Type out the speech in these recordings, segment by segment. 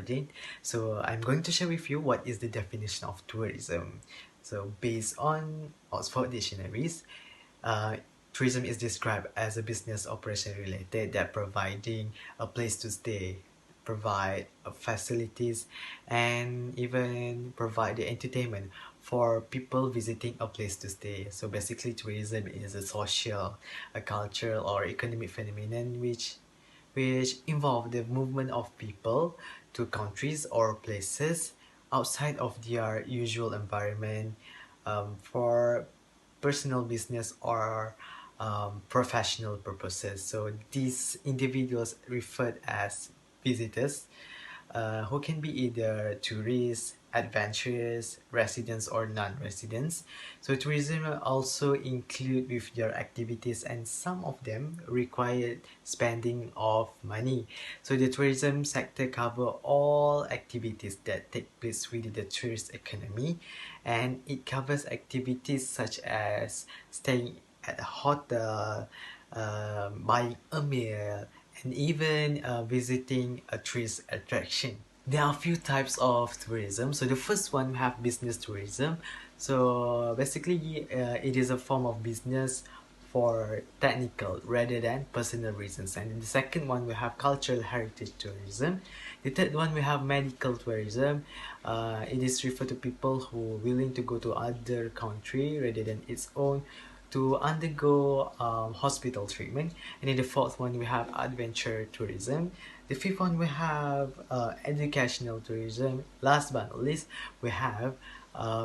Nordin. So I'm going to share with you what is the definition of tourism. So based on Oxford dictionaries, uh, tourism is described as a business operation related that providing a place to stay, provide facilities, and even provide the entertainment for people visiting a place to stay. So basically, tourism is a social, a cultural, or economic phenomenon which involve the movement of people to countries or places outside of their usual environment for personal business or professional purposes. So these individuals referred as visitors who can be either tourists, adventurers, residents, or non-residents. So tourism also include with their activities, and some of them require spending of money. So the tourism sector cover all activities that take place within the tourist economy, and it covers activities such as staying at a hotel, buying a meal, and even visiting a tourist attraction. There are a few types of tourism. So the first one, we have business tourism. So basically, it is a form of business for technical rather than personal reasons. And in the second one, we have cultural heritage tourism. The third one, we have medical tourism. It is referred to people who are willing to go to other country rather than its own to undergo hospital treatment. And in the fourth one, we have adventure tourism. The fifth one, we have educational tourism. Last but not least, we have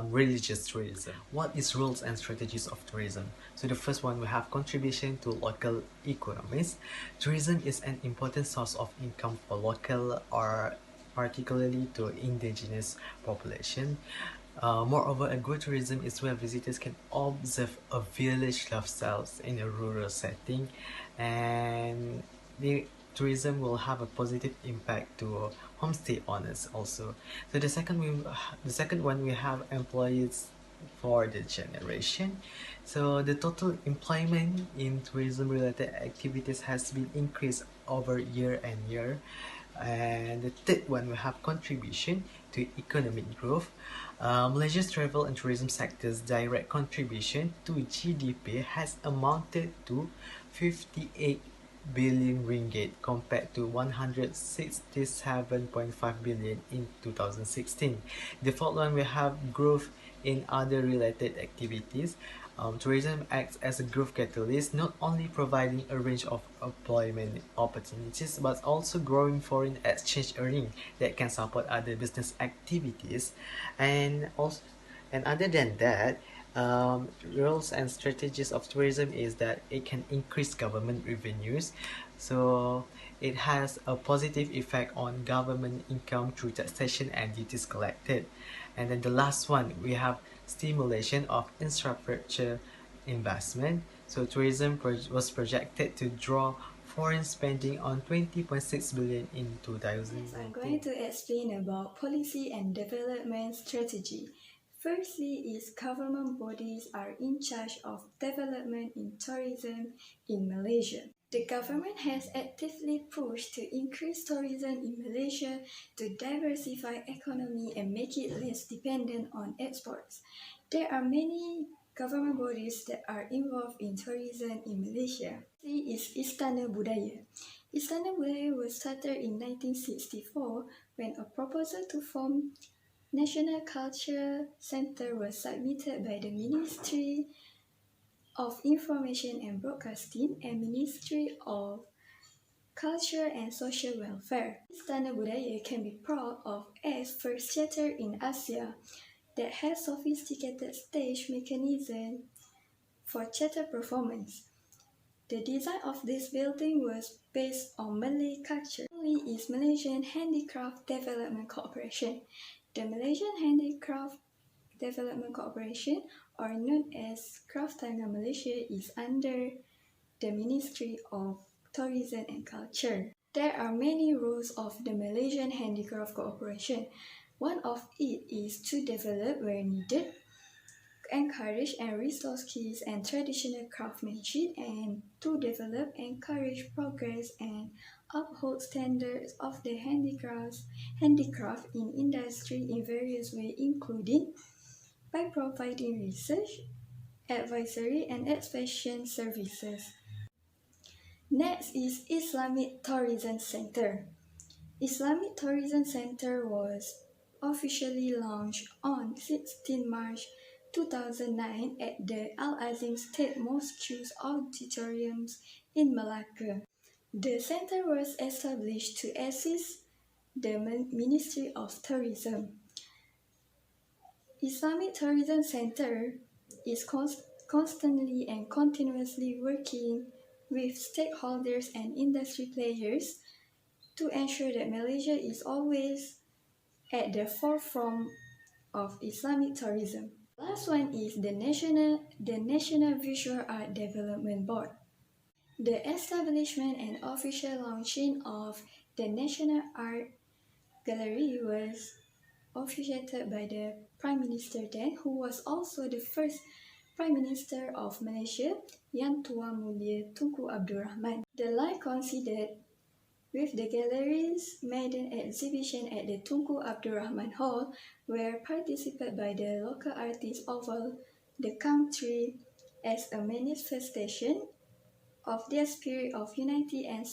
religious tourism. What is rules and strategies of tourism? So the first one, we have contribution to local economies. Tourism is an important source of income for local or particularly to indigenous population. Moreover, agro-tourism is where visitors can observe a village lifestyles in a rural setting, and the tourism will have a positive impact to homestay owners also. So the second one, we have employees for the generation. So the total employment in tourism related activities has been increased over year and year. And the third one, we have contribution to economic growth. Malaysia's travel and tourism sector's direct contribution to GDP has amounted to 58 billion ringgit compared to 167.5 billion in 2016. The fourth one, we have growth in other related activities. Tourism acts as a growth catalyst, not only providing a range of employment opportunities, but also growing foreign exchange earning that can support other business activities. And also, and other than that, rules and strategies of tourism is that it can increase government revenues. So it has a positive effect on government income through taxation and duties collected. And then the last one, we have stimulation of infrastructure investment. So tourism was projected to draw foreign spending on 20.6 billion in 2019. I'm going to explain about policy and development strategy. Firstly is government bodies are in charge of development in tourism in Malaysia. The government has actively pushed to increase tourism in Malaysia to diversify economy and make it less dependent on exports. There are many government bodies that are involved in tourism in Malaysia. Firstly is Istana Budaya. Istana Budaya was started in 1964 when a proposal to form National Culture Center was submitted by the Ministry of Information and Broadcasting and Ministry of Culture and Social Welfare. Istana Budaya can be proud of as first theatre in Asia that has sophisticated stage mechanism for theatre performance. The design of this building was based on Malay culture. Secondly is Malaysian Handicraft Development Corporation. The Malaysian Handicraft Development Corporation, or known as Kraftangan Malaysia, is under the Ministry of Tourism and Culture. There are many roles of the Malaysian Handicraft Corporation. One of it is to develop where needed, encourage and restore skills and traditional craftsmanship, and to develop, encourage progress and uphold standards of the handicraft in industry in various ways, including by providing research, advisory, and expansion services. Next is Islamic Tourism Center. Islamic Tourism Center was officially launched on 16 March 2009 at the Al-Azim State Mosque's auditoriums in Malacca. The center was established to assist the Ministry of Tourism. Islamic Tourism Center is constantly and continuously working with stakeholders and industry players to ensure that Malaysia is always at the forefront of Islamic tourism. Last one is the National Visual Art Development Board. The establishment and official launching of the National Art Gallery was officiated by the Prime Minister then, who was also the first Prime Minister of Malaysia, Yang Tua Mulia Tunku Abdul Rahman. The line coincided with the gallery's maiden exhibition at the Tunku Abdul Rahman Hall, where participated by the local artists over the country as a manifestation of their spirit of unity and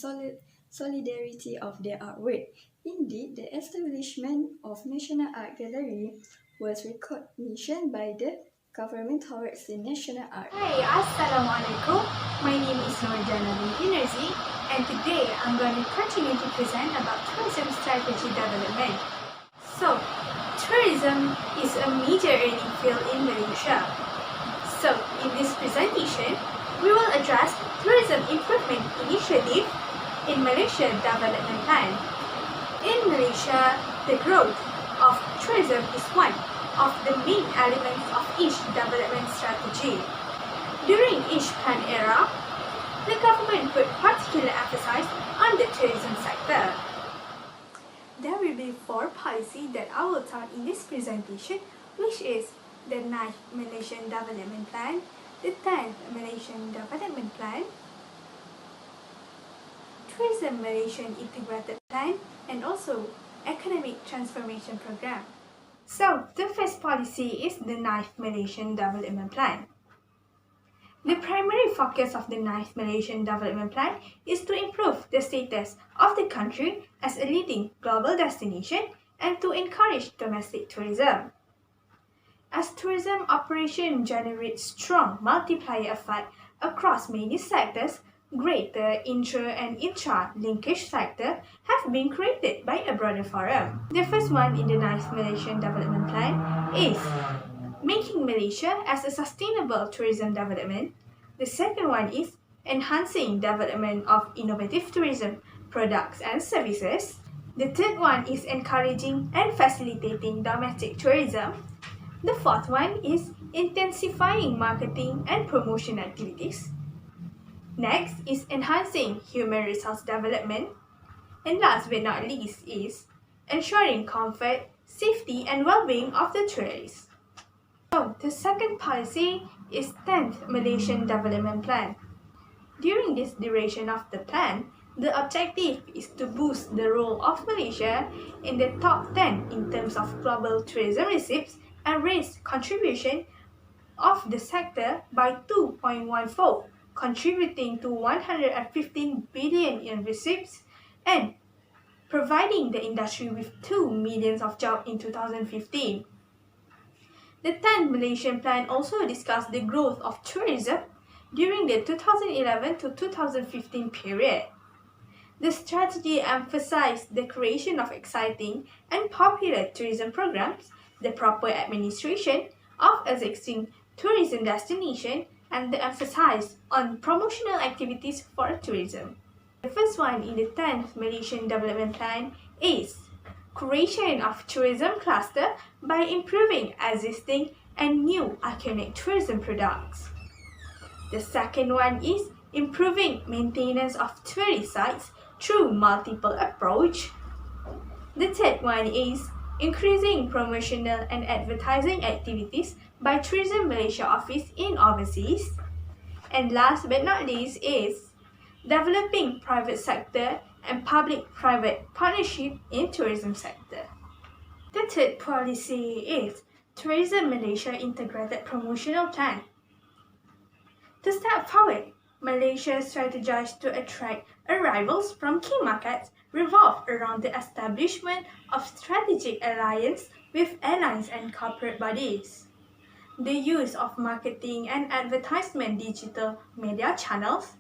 solidarity of their artwork. Indeed, the establishment of National Art Gallery was recognition by the government towards the national art. Hi, Assalamualaikum. My name is Norzi, and today I'm going to continue to present about tourism strategy development. So, tourism is a major earning field in Malaysia. So, in this presentation, we will address tourism improvement initiative in Malaysia Development Plan. In Malaysia, the growth of tourism is one of the main elements of each development strategy. During each plan era, the government put particular emphasis on the tourism sector. There will be 4 policies that I will talk in this presentation, which is the 9th Malaysian Development Plan, the 10th Malaysian Development Plan, Tourism Malaysian Integrated Plan, and also Economic Transformation Program. So, the first policy is the 9th Malaysian Development Plan. The primary focus of the 9th Malaysian Development Plan is to improve the status of the country as a leading global destination and to encourage domestic tourism. As tourism operation generates strong multiplier effect across many sectors, greater intra and intra-linkage sector have been created by a broader forum. The first one in the 9th Malaysian Development Plan is making Malaysia as a sustainable tourism development. The second one is enhancing development of innovative tourism products and services. The third one is encouraging and facilitating domestic tourism. The fourth one is intensifying marketing and promotion activities. Next is enhancing human resource development. And last but not least is ensuring comfort, safety and well-being of the tourists. So, the second policy is 10th Malaysian Development Plan. During this duration of the plan, the objective is to boost the role of Malaysia in the top 10 in terms of global tourism receipts and raise contribution of the sector by 2.14, contributing to 115 billion in receipts and providing the industry with 2 million of jobs in 2015. The 10th Malaysian Plan also discussed the growth of tourism during the 2011 to 2015 period. The strategy emphasized the creation of exciting and popular tourism programs, the proper administration of existing tourism destinations, and the emphasis on promotional activities for tourism. The first one in the 10th Malaysian Development Plan is creation of tourism cluster by improving existing and new iconic tourism products. The second one is improving maintenance of tourist sites through multiple approach. The third one is increasing promotional and advertising activities by Tourism Malaysia office in overseas. And last but not least is developing private sector and public-private partnership in tourism sector. The third policy is Tourism Malaysia Integrated Promotional Plan. To step forward, Malaysia strategized to attract arrivals from key markets revolved around the establishment of strategic alliance with airlines and corporate bodies. The use of marketing and advertisement digital media channels,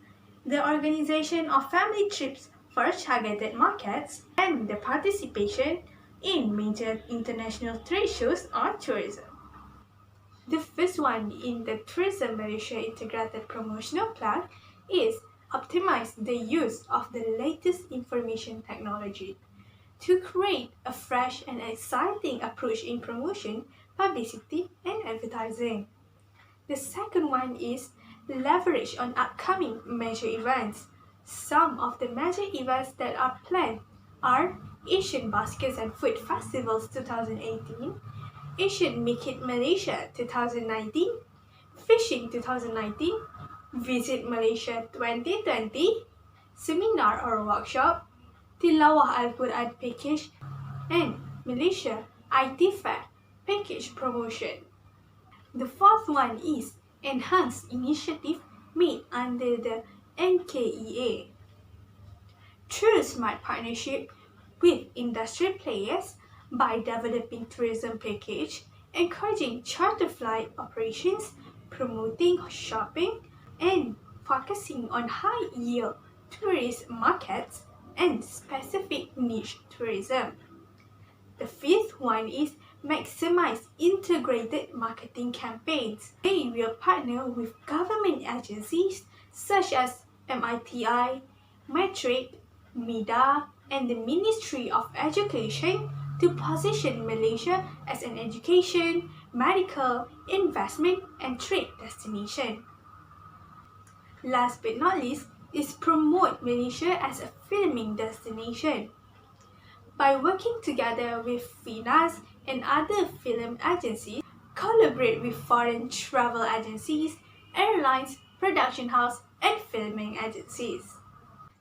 the organization of family trips for targeted markets, and the participation in major international trade shows on tourism. The first one in the Tourism Malaysia Integrated Promotional Plan is optimize the use of the latest information technology to create a fresh and exciting approach in promotion, publicity, and advertising. The second one is leverage on upcoming major events. Some of the major events that are planned are Asian Baskets and Food Festivals 2018, Asian Make It Malaysia 2019, Fishing 2019, Visit Malaysia 2020, Seminar or Workshop, Tilawah Al-Quran Package, and Malaysia IT Fair Package Promotion. The fourth one is Enhanced Initiative made under the NKEA. Through smart partnership with industry players, by developing tourism package, encouraging charter flight operations, promoting shopping, and focusing on high-yield tourist markets and specific niche tourism. The fifth one is maximize integrated marketing campaigns. They will partner with government agencies such as MITI, Metric, MIDA, and the Ministry of Education to position Malaysia as an education, medical, investment, and trade destination. Last but not least is promote Malaysia as a filming destination. By working together with FINAS and other film agencies, collaborate with foreign travel agencies, airlines, production house, and filming agencies.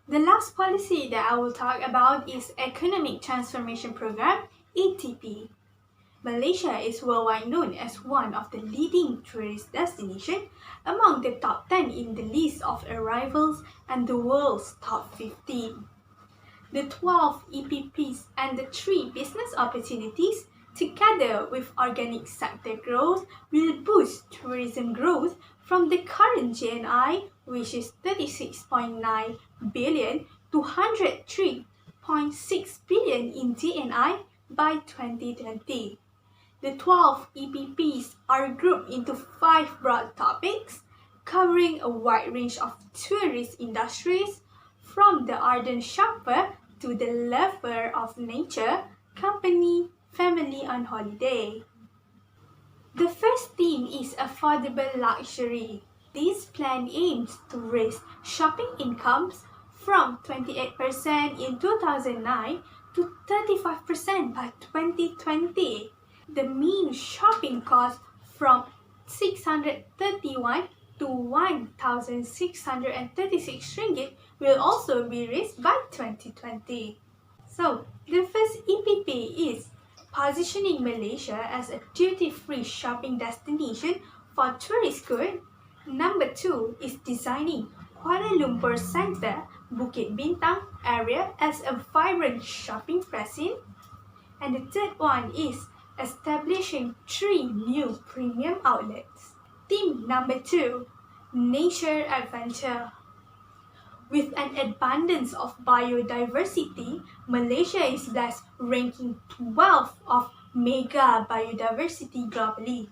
The last policy that I will talk about is Economic Transformation Program, ETP. Malaysia is worldwide known as one of the leading tourist destinations, among the top 10 in the list of arrivals and the world's top 15. The 12 EPPs and the 3 business opportunities, together with organic sector growth, will boost tourism growth from the current GNI, which is 36.9 billion, to 103.6 billion in GNI by 2020. The 12 EPPs are grouped into 5 broad topics, covering a wide range of tourist industries, from the ardent shopper to the lover of nature, company, family on holiday. The first theme is affordable luxury. This plan aims to raise shopping incomes from 28% in 2009 to 35% by 2020. The mean shopping cost from 631 to 1,636 ringgit will also be raised by 2020. So, the first EPP is positioning Malaysia as a duty-free shopping destination for tourist goods. Number 2 is designing Kuala Lumpur Centre, Bukit Bintang area as a vibrant shopping precinct. And the third one is establishing 3 new premium outlets. Theme number 2, Nature Adventure. With an abundance of biodiversity, Malaysia is thus ranking 12th of mega biodiversity globally.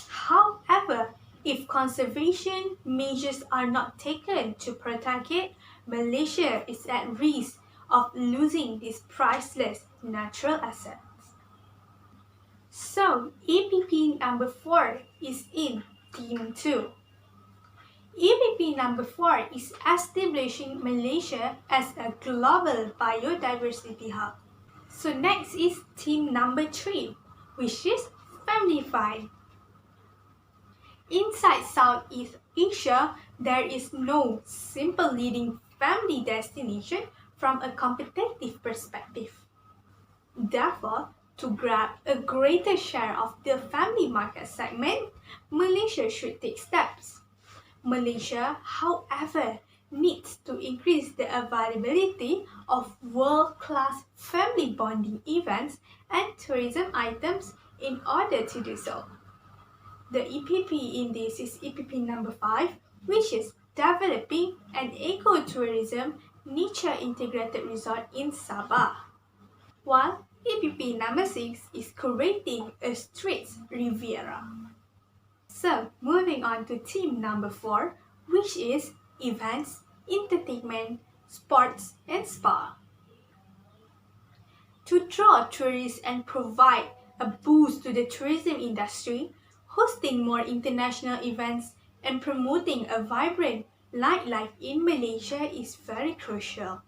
However, if conservation measures are not taken to protect it, Malaysia is at risk of losing this priceless natural asset. So, EPP number 4 is in Theme 2. EPP number 4 is establishing Malaysia as a global biodiversity hub. So next is Theme number 3, which is Family Fun. Inside Southeast Asia, there is no simple leading family destination from a competitive perspective. Therefore, to grab a greater share of the family market segment, Malaysia should take steps. Malaysia, however, needs to increase the availability of world-class family bonding events and tourism items in order to do so. The EPP in this is EPP number 5, which is developing an ecotourism nature integrated resort in Sabah, while EPP number 6 is creating a streets Riviera. So, moving on to team number 4, which is events, entertainment, sports, and spa. To draw tourists and provide a boost to the tourism industry, hosting more international events and promoting a vibrant nightlife in Malaysia is very crucial.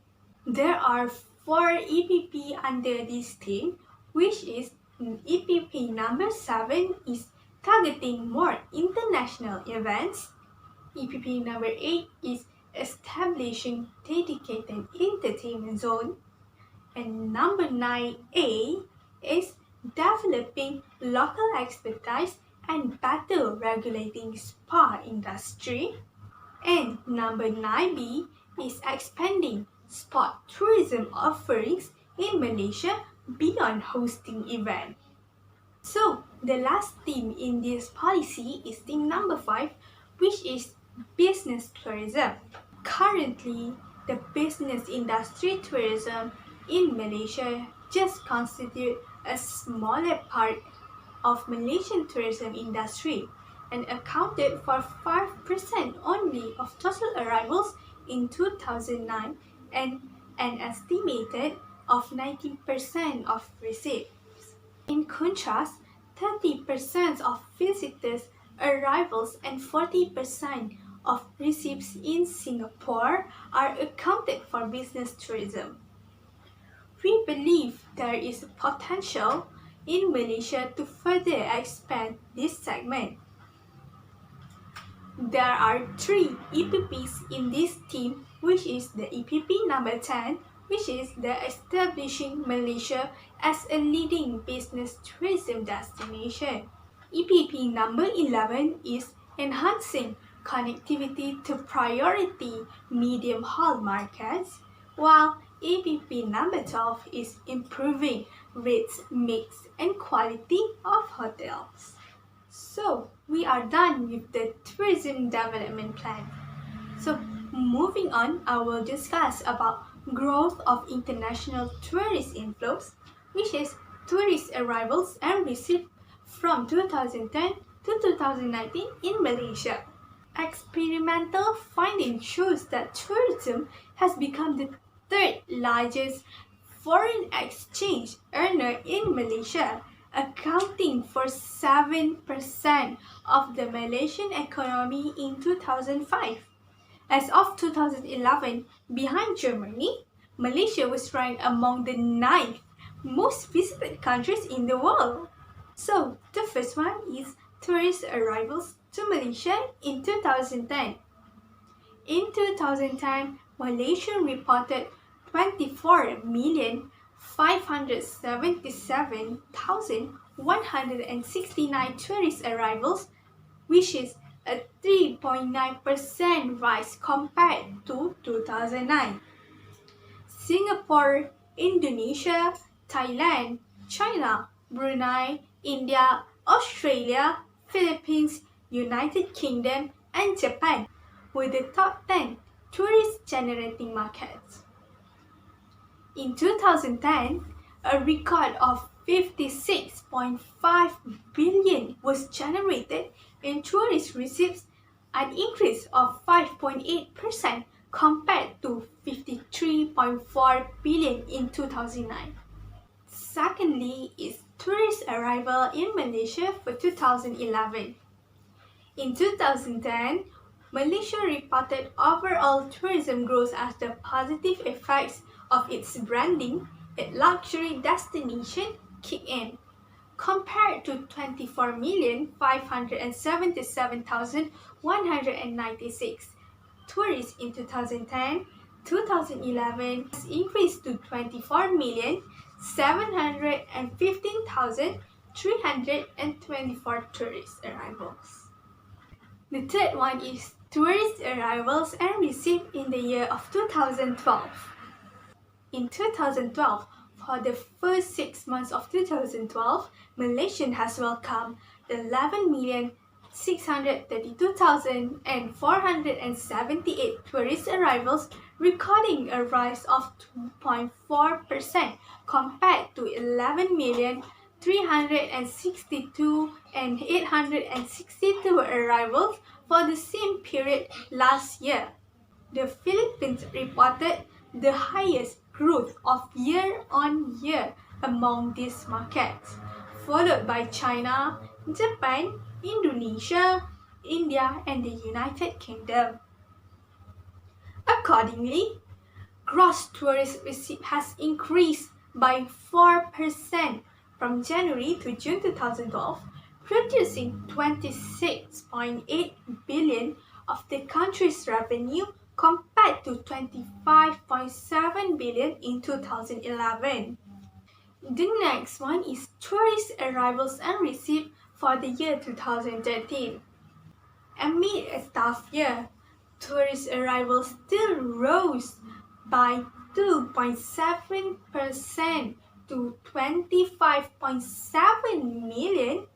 There are 4 EPP under this team, which is EPP number 7 is targeting more international events. EPP number 8 is establishing dedicated entertainment zone. And number 9A is developing local expertise and better regulating spa industry. And number 9B is expanding sport tourism offerings in Malaysia beyond hosting events. So, the last theme in this policy is theme number 5, which is business tourism. Currently, the business industry tourism in Malaysia just constitute a smaller part of Malaysian tourism industry and accounted for 5% only of total arrivals in 2009 and an estimated of 19% of receipts. In contrast, 30% of visitors arrivals and 40% of receipts in Singapore are accounted for business tourism. We believe there is potential in Malaysia to further expand this segment. There are 3 EPPs in this team, which is the EPP number 10, which is the establishing Malaysia as a leading business tourism destination. EPP number 11 is enhancing connectivity to priority medium haul markets, while EPP number 12 is improving rates, mix, and quality of hotels. So, we are done with the tourism development plan. So, moving on, I will discuss about growth of international tourist inflows, which is tourist arrivals and receipts from 2010 to 2019 in Malaysia. Experimental findings shows that tourism has become the 3rd largest foreign exchange earner in Malaysia, accounting for 7% of the Malaysian economy in 2005. As of 2011, behind Germany, Malaysia was ranked among the 9th most visited countries in the world. So, the first one is tourist arrivals to Malaysia in 2010. In 2010, Malaysia reported 24,577,169 tourist arrivals, which is a 3.9% rise compared to 2009. Singapore, Indonesia, Thailand, China, Brunei, India, Australia, Philippines, United Kingdom, and Japan were the top 10 tourist-generating markets. In 2010, a record of 56.5 billion was generated in tourist receipts, an increase of 5.8% compared to 53.4 billion in 2009. Secondly is tourist arrival in Malaysia for 2011. In 2010, Malaysia reported overall tourism growth as the positive effects of its branding at luxury destination kick in. Compared to 24,577,196 tourists in 2010, 2011 has increased to 24,715,324 tourist arrivals. The third one is tourist arrivals and receipts in the year of 2012. In 2012, for the first 6 months of 2012, Malaysia has welcomed 11,632,478 tourist arrivals, recording a rise of 2.4% compared to 11,362,862 arrivals for the same period last year. The Philippines reported the highest growth of year-on-year among these markets, followed by China, Japan, Indonesia, India, and the United Kingdom. Accordingly, gross tourist receipt has increased by 4% from January to June 2012, producing 26.8 billion of the country's revenue compared to 25.7 billion in 2011. The next one is tourist arrivals and receipts for the year 2013. Amid a tough year, tourist arrivals still rose by 2.7% to 25.7 million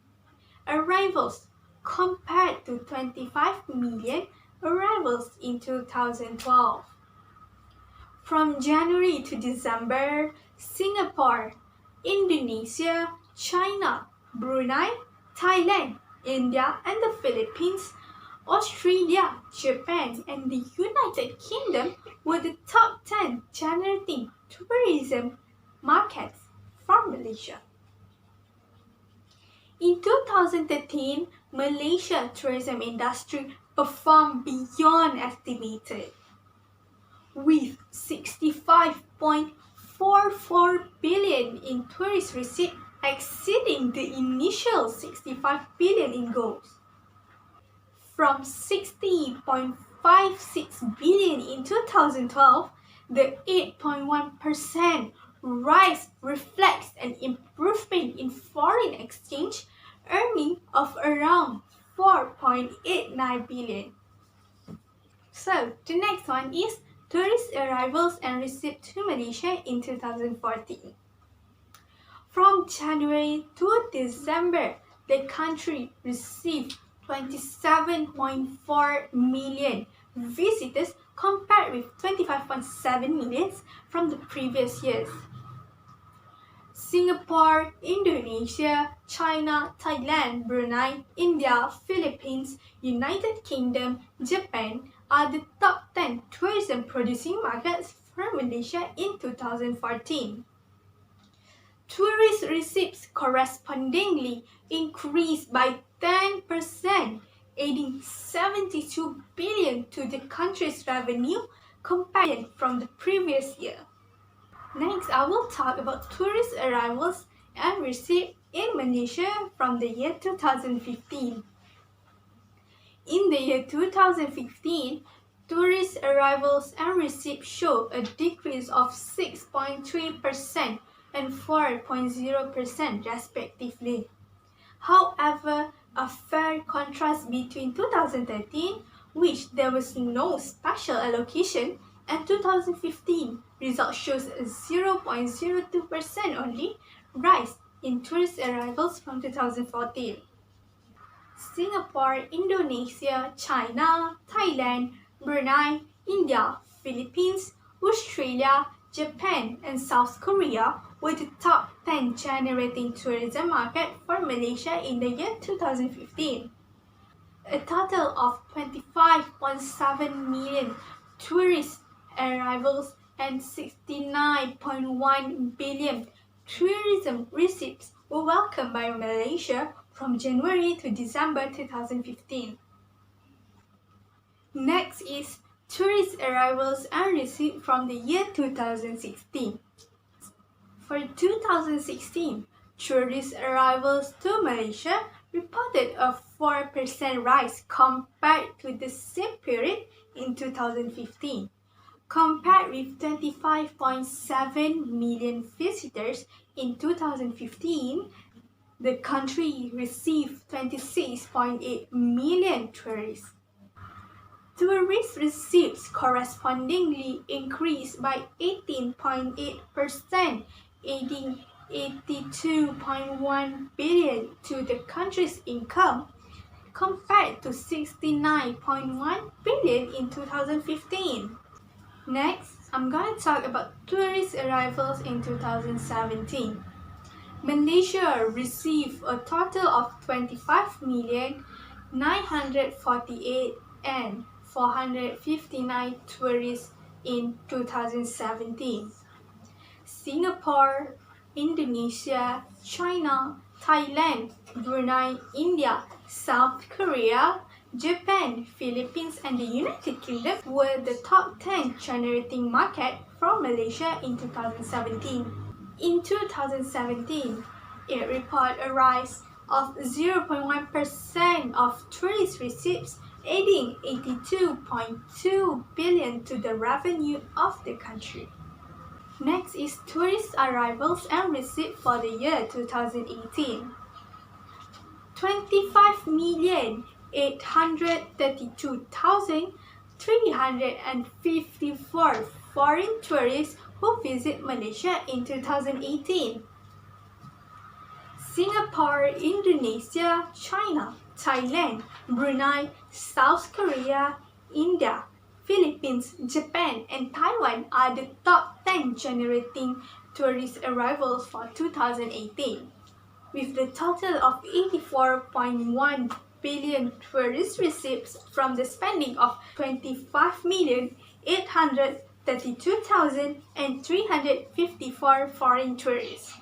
arrivals compared to 25 million arrivals in 2012. From January to December, Singapore, Indonesia, China, Brunei, Thailand, India, and the Philippines, Australia, Japan, and the United Kingdom were the top 10 generating tourism markets from Malaysia. In 2013, Malaysia tourism industry performed beyond estimated, with 65.44 billion in tourist receipts exceeding the initial 65 billion in goals. From 60.56 billion in 2012, the 8.1% rise reflects an improvement in foreign exchange earning of around 4.89 billion. So, the next one is tourist arrivals and receipts to Malaysia in 2014. From January to December, the country received 27.4 million visitors compared with 25.7 million from the previous years. Singapore, Indonesia, China, Thailand, Brunei, India, Philippines, United Kingdom, Japan are the top 10 tourism producing markets for Malaysia in 2014. Tourist receipts correspondingly increased by 10%, adding 72 billion to the country's revenue compared from the previous year. Next, I will talk about tourist arrivals and receipts in Malaysia from the year 2015. In the year 2015, tourist arrivals and receipts show a decrease of 6.3% and 4.0% respectively. However, a fair contrast between 2013, which there was no special allocation, and 2015 result shows a 0.02% only rise in tourist arrivals from 2014. Singapore, Indonesia, China, Thailand, Brunei, India, Philippines, Australia, Japan, and South Korea were the top 10 generating tourism market for Malaysia in the year 2015. A total of 25.7 million tourist arrivals and 69.1 billion tourism receipts were welcomed by Malaysia from January to December 2015. Next is tourist arrivals and receipts from the year 2016. For 2016, tourist arrivals to Malaysia reported a 4% rise compared to the same period in 2015. Compared with 25.7 million visitors in 2015, the country received 26.8 million tourists. Tourist receipts correspondingly increased by 18.8%, adding 82.1 billion to the country's income, compared to 69.1 billion in 2015. Next, I'm going to talk about tourist arrivals in 2017. Malaysia received a total of 25,948 and 459 tourists in 2017. Singapore, Indonesia, China, Thailand, Brunei, India, South Korea, Japan, Philippines, and the United Kingdom were the top 10 generating market from Malaysia in 2017. In 2017, it reported a rise of 0.1% of tourist receipts, adding 82.2 billion to the revenue of the country. Next is tourist arrivals and receipts for the year 2018. 25,832,354 foreign tourists who visit Malaysia in 2018. Singapore, Indonesia, China, Thailand, Brunei, South Korea, India, Philippines, Japan, and Taiwan are the top 10 generating tourist arrivals for 2018. With the total of 84.1 billion tourist receipts from the spending of 25,832,354 foreign tourists.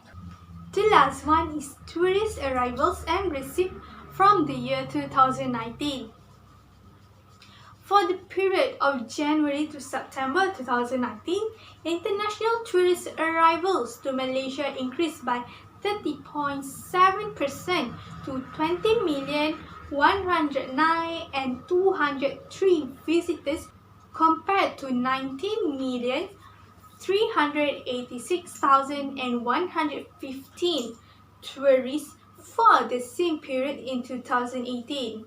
The last one is tourist arrivals and receipts from the year 2019. For the period of January to September 2019, international tourist arrivals to Malaysia increased by 30.7% to 20,109,203 visitors compared to 19,386,115 tourists for the same period in 2018.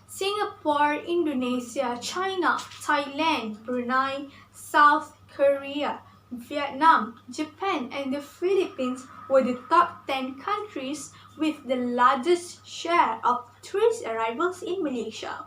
Singapore, Indonesia, China, Thailand, Brunei, South Korea, Vietnam, Japan, and the Philippines were the top 10 countries with the largest share of tourist arrivals in Malaysia.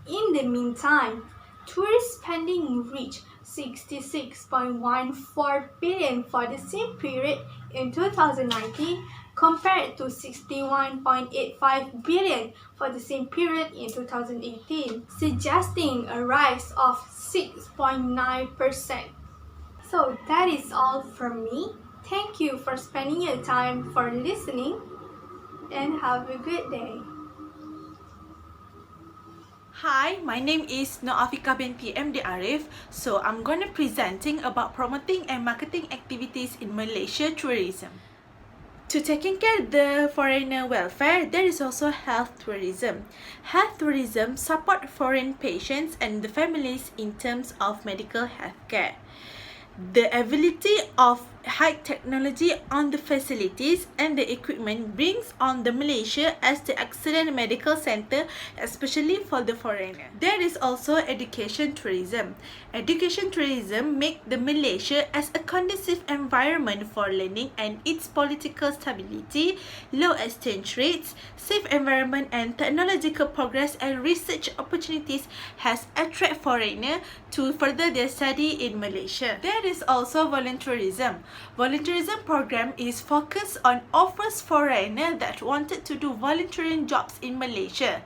In the meantime, tourist spending reached 66.14 billion for the same period in 2019 compared to 61.85 billion for the same period in 2018, suggesting a rise of 6.9%. So that is all from me. Thank you for spending your time for listening and have a good day. Hi, my name is Nur Afiqah Binti Md Arif. So I'm going to presenting about promoting and marketing activities in Malaysia tourism. To taking care of the foreigner welfare, there is also health tourism. Health tourism support foreign patients and the families in terms of medical health care. The ability of high technology on the facilities and the equipment brings on the Malaysia as the excellent medical center, especially for the foreigner. There is also education tourism. Education tourism make the Malaysia as a conducive environment for learning and its political stability, low exchange rates, safe environment and technological progress and research opportunities has attract foreigner to further their study in Malaysia. There is also volunteerism. Volunteerism program is focused on offers foreigner that wanted to do volunteering jobs in Malaysia.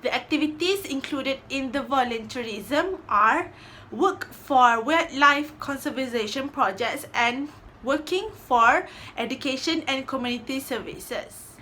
The activities included in the volunteerism are work for wildlife conservation projects and working for education and community services.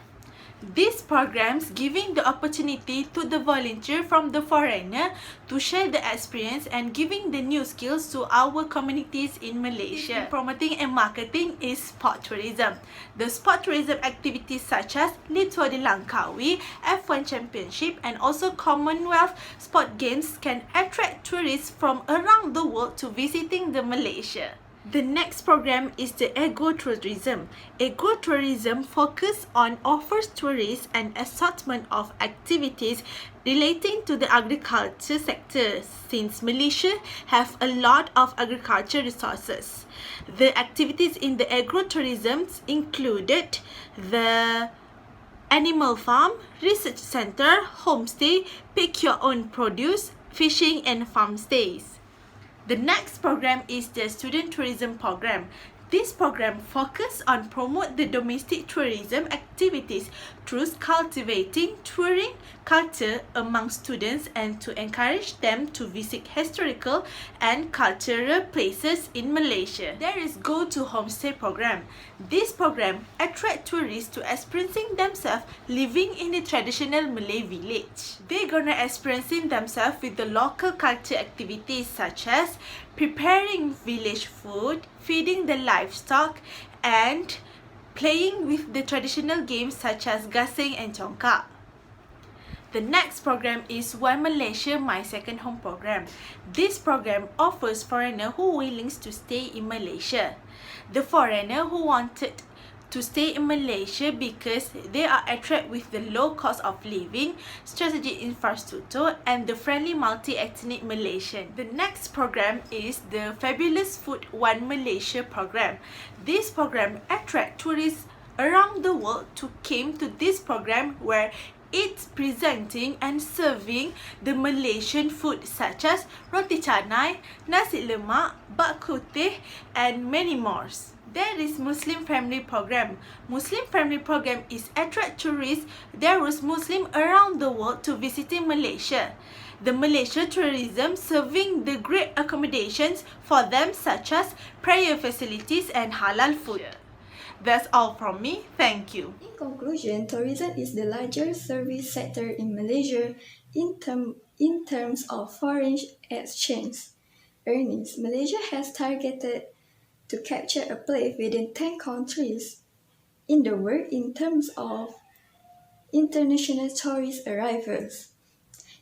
These programs giving the opportunity to the volunteer from the foreigner to share the experience and giving the new skills to our communities in Malaysia. Promoting and marketing is sport tourism. The sport tourism activities such as Lead Tour de Langkawi, F1 Championship and also Commonwealth Sport Games can attract tourists from around the world to visiting the Malaysia. The next program is the Eco261. Eco-tourism focuses on offers tourists an assortment of activities relating to the agriculture sector since Malaysia have a lot of agriculture resources. The activities in the agro-tourism included the animal farm, research center, homestay, pick your own produce, fishing and farm stays. The next program is the Student Tourism Program. This program focuses on promote the domestic tourism activities through cultivating touring culture among students and to encourage them to visit historical and cultural places in Malaysia. There is Go to Homestay program. This program attracts tourists to experiencing themselves living in a traditional Malay village. They're gonna experiencing themselves with the local culture activities such as preparing village food, feeding the livestock, and playing with the traditional games such as gasing and congkak. The next program is One Malaysia My Second Home program. This program offers foreigners who willing to stay in Malaysia. The foreigner who wanted to stay in Malaysia because they are attracted with the low cost of living, strategic infrastructure, and the friendly multi-ethnic Malaysian. The next program is the Fabulous Food One Malaysia program. This program attracts tourists around the world to come to this program where it's presenting and serving the Malaysian food such as roti canai, nasi lemak, bak kutih, and many more. There is Muslim Family Program. Muslim Family Program is attract tourists. There is Muslim around the world to visiting Malaysia. The Malaysia tourism serving the great accommodations for them such as prayer facilities and halal food. That's all from me. Thank you. In conclusion, tourism is the largest service sector in Malaysia in terms of foreign exchange earnings. Malaysia has targeted to capture a place within 10 countries in the world in terms of international tourist arrivals.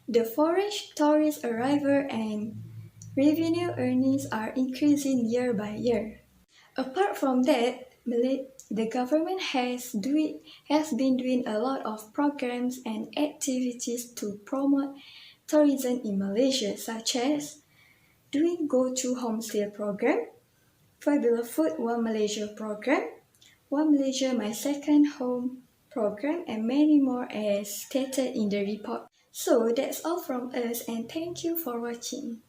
The foreign tourist arrival and revenue earnings are increasing year by year. Apart from that, the government has been doing a lot of programs and activities to promote tourism in Malaysia, such as doing Go to Homestay program, Fabulous Food One Malaysia program, One Malaysia My Second Home program, and many more as stated in the report. So that's all from us, and thank you for watching.